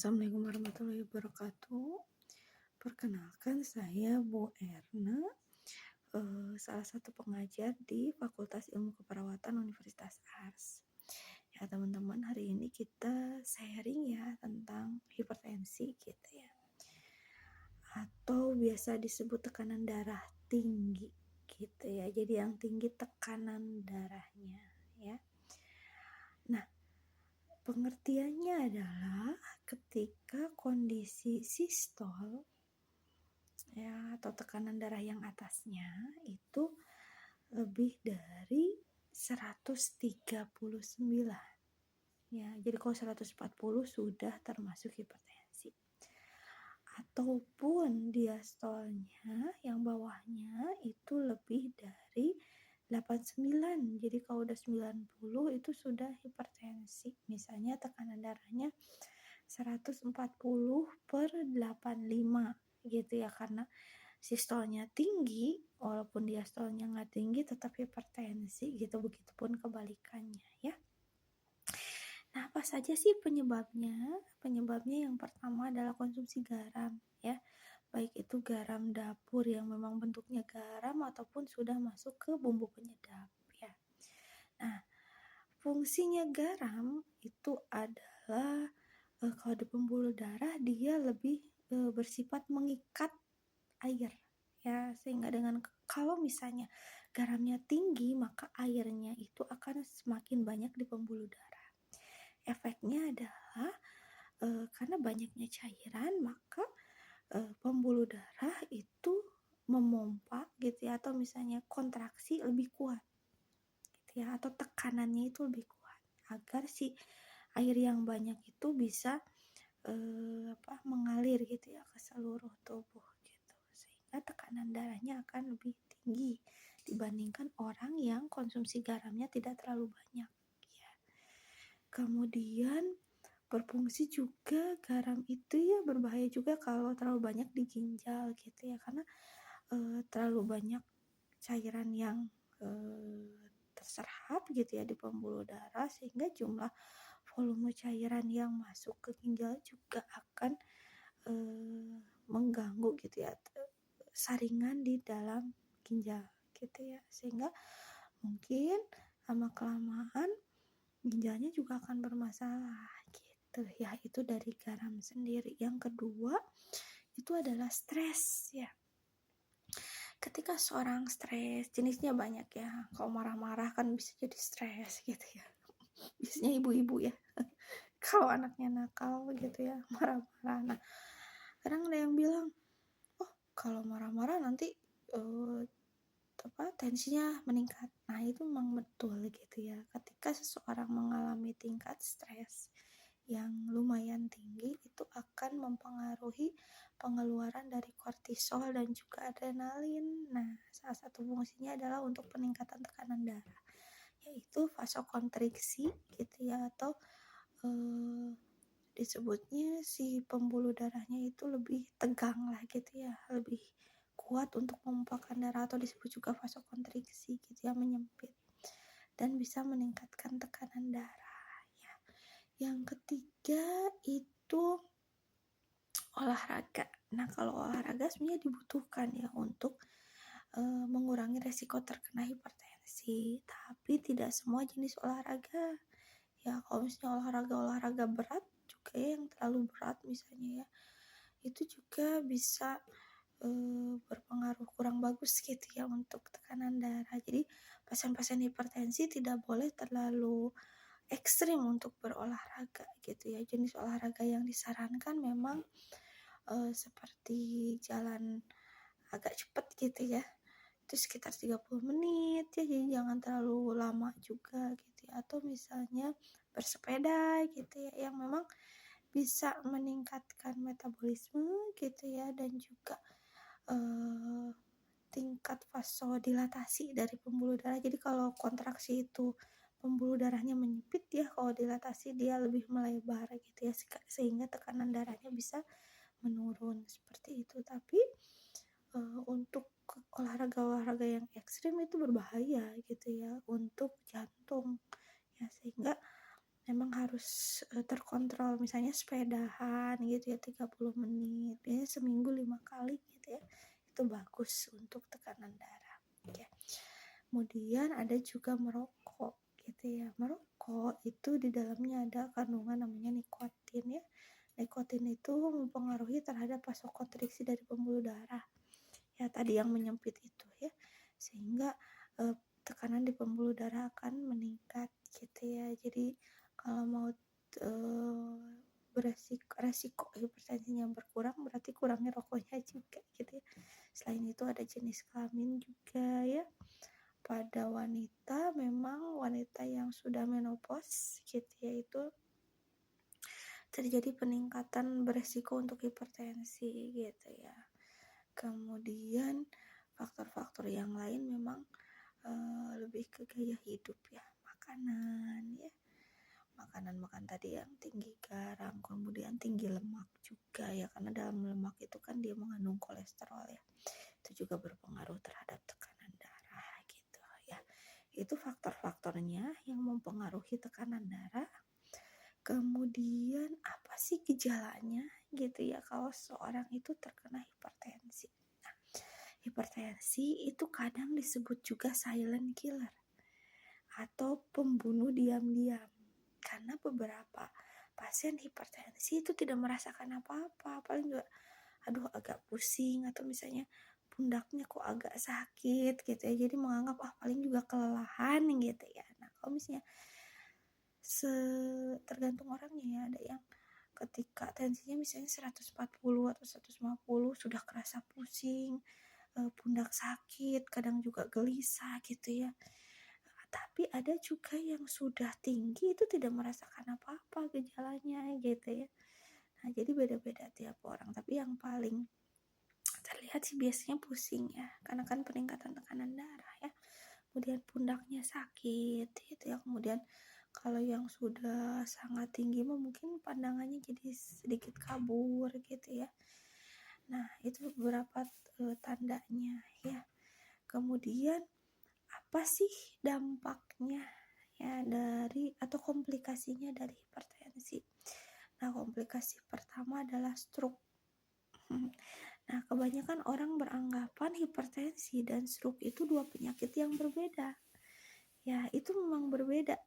Assalamualaikum warahmatullahi wabarakatuh. Perkenalkan saya Bu Erna, salah satu pengajar di Fakultas Ilmu Keperawatan Universitas Ars. Ya teman-teman, hari ini kita sharing ya tentang hipertensi gitu ya, atau biasa disebut tekanan darah tinggi gitu ya. Jadi yang tinggi tekanan darahnya ya. Nah, pengertiannya adalah ketika kondisi sistol ya atau tekanan darah yang atasnya itu lebih dari 139 ya. Jadi kalau 140 sudah termasuk hipertensi. Ataupun diastolnya yang bawahnya itu lebih dari 89. Jadi kalau udah 90 itu sudah hipertensi. Misalnya tekanan darahnya 140/85 gitu ya, karena sistolnya tinggi, walaupun diastolnya nggak tinggi tetap hipertensi gitu, begitupun kebalikannya ya. Nah, apa saja sih penyebabnya? Penyebabnya yang pertama adalah konsumsi garam ya, baik itu garam dapur yang memang bentuknya garam ataupun sudah masuk ke bumbu penyedap ya. Nah, fungsinya garam itu adalah kalau di pembuluh darah dia lebih bersifat mengikat air ya, sehingga dengan kalau misalnya garamnya tinggi maka airnya itu akan semakin banyak di pembuluh darah. Efeknya adalah karena banyaknya cairan maka pembuluh darah itu memompa gitu ya, atau misalnya kontraksi lebih kuat gitu ya, atau tekanannya itu lebih kuat agar si air yang banyak itu bisa mengalir gitu ya ke seluruh tubuh gitu, sehingga tekanan darahnya akan lebih tinggi dibandingkan orang yang konsumsi garamnya tidak terlalu banyak ya. Kemudian berfungsi juga garam itu ya berbahaya juga kalau terlalu banyak di ginjal gitu ya, karena terlalu banyak cairan yang terserap gitu ya di pembuluh darah, sehingga jumlah volume cairan yang masuk ke ginjal juga akan mengganggu gitu ya saringan di dalam ginjal gitu ya, sehingga mungkin lama kelamaan ginjalnya juga akan bermasalah gitu ya. Itu dari garam sendiri. Yang kedua itu adalah stres ya. Ketika seorang stres, jenisnya banyak ya. Kalau marah-marah kan bisa jadi stres gitu ya. Biasanya ibu-ibu ya. Kalau anaknya nakal gitu ya, marah-marah. Nah, kadang ada yang bilang, oh kalau marah-marah nanti tensinya meningkat. Nah, itu memang betul gitu ya. Ketika seseorang mengalami tingkat stres yang lumayan tinggi, itu akan mempengaruhi pengeluaran dari kortisol dan juga adrenalin. Nah, salah satu fungsinya adalah untuk peningkatan tekanan darah, yaitu vasokonstriksi gitu ya, atau disebutnya si pembuluh darahnya itu lebih tegang lah gitu ya, lebih kuat untuk memompakan darah, atau disebut juga vasokonstriksi gitu ya, menyempit dan bisa meningkatkan tekanan darah ya. Yang ketiga itu olahraga. Nah, kalau olahraga sebenarnya dibutuhkan ya untuk mengurangi resiko terkena hipertensi, tapi tidak semua jenis olahraga ya. Kalau misalnya olahraga berat juga ya, yang terlalu berat misalnya ya, itu juga bisa berpengaruh kurang bagus gitu ya untuk tekanan darah. Jadi pasien-pasien hipertensi tidak boleh terlalu ekstrim untuk berolahraga gitu ya. Jenis olahraga yang disarankan memang seperti jalan agak cepat gitu ya, itu sekitar 30 menit ya, jadi jangan terlalu lama juga gitu ya. Atau misalnya bersepeda gitu ya, yang memang bisa meningkatkan metabolisme gitu ya, dan juga tingkat vasodilatasi dari pembuluh darah. Jadi kalau kontraksi itu pembuluh darahnya menyempit ya, kalau dilatasi dia lebih melebar gitu ya, sehingga tekanan darahnya bisa menurun seperti itu. Tapi untuk olahraga-olahraga yang ekstrim itu berbahaya gitu ya untuk jantung ya, sehingga memang harus terkontrol, misalnya sepedahan gitu ya 30 menit, biasanya seminggu 5 kali gitu ya, itu bagus untuk tekanan darah ya. Kemudian ada juga merokok gitu ya, merokok itu di dalamnya ada kandungan namanya nikotin ya. Nikotin itu mempengaruhi terhadap vasokonstriksi dari pembuluh darah ya, tadi yang menyempit itu ya, sehingga tekanan di pembuluh darah akan meningkat gitu ya. Jadi kalau mau resiko hipertensinya berkurang, berarti kurangi rokoknya juga gitu ya. Selain itu ada jenis kelamin juga ya. Pada wanita, memang wanita yang sudah menopause gitu ya, itu terjadi peningkatan beresiko untuk hipertensi gitu ya. Kemudian faktor-faktor yang lain memang lebih ke gaya hidup ya, makanan ya, makanan tadi yang tinggi garam, kemudian tinggi lemak juga ya, karena dalam lemak itu kan dia mengandung kolesterol ya, itu juga berpengaruh terhadap tekanan darah gitu ya. Itu faktor-faktornya yang mempengaruhi tekanan darah. Kemudian apa sih gejalanya gitu ya kalau seorang itu terkena hipertensi? Nah, hipertensi itu kadang disebut juga silent killer atau pembunuh diam-diam, karena beberapa pasien hipertensi itu tidak merasakan apa-apa, paling juga aduh agak pusing atau misalnya pundaknya kok agak sakit gitu ya, jadi menganggap paling juga kelelahan gitu ya. Nah kalau misalnya tergantung orangnya ya, ada yang ketika tensinya misalnya 140 atau 150 sudah kerasa pusing, pundak sakit, kadang juga gelisah gitu ya. Tapi ada juga yang sudah tinggi itu tidak merasakan apa-apa gejalanya gitu ya. Nah jadi beda-beda tiap orang, tapi yang paling terlihat sih biasanya pusing ya, karena kan peningkatan tekanan darah ya. Kemudian pundaknya sakit gitu ya. Kemudian kalau yang sudah sangat tinggi mungkin pandangannya jadi sedikit kabur gitu ya. Nah itu beberapa tandanya ya. Kemudian apa sih dampaknya ya dari atau komplikasinya dari hipertensi? Nah komplikasi pertama adalah stroke. Nah kebanyakan orang beranggapan hipertensi dan stroke itu dua penyakit yang berbeda. Ya itu memang berbeda,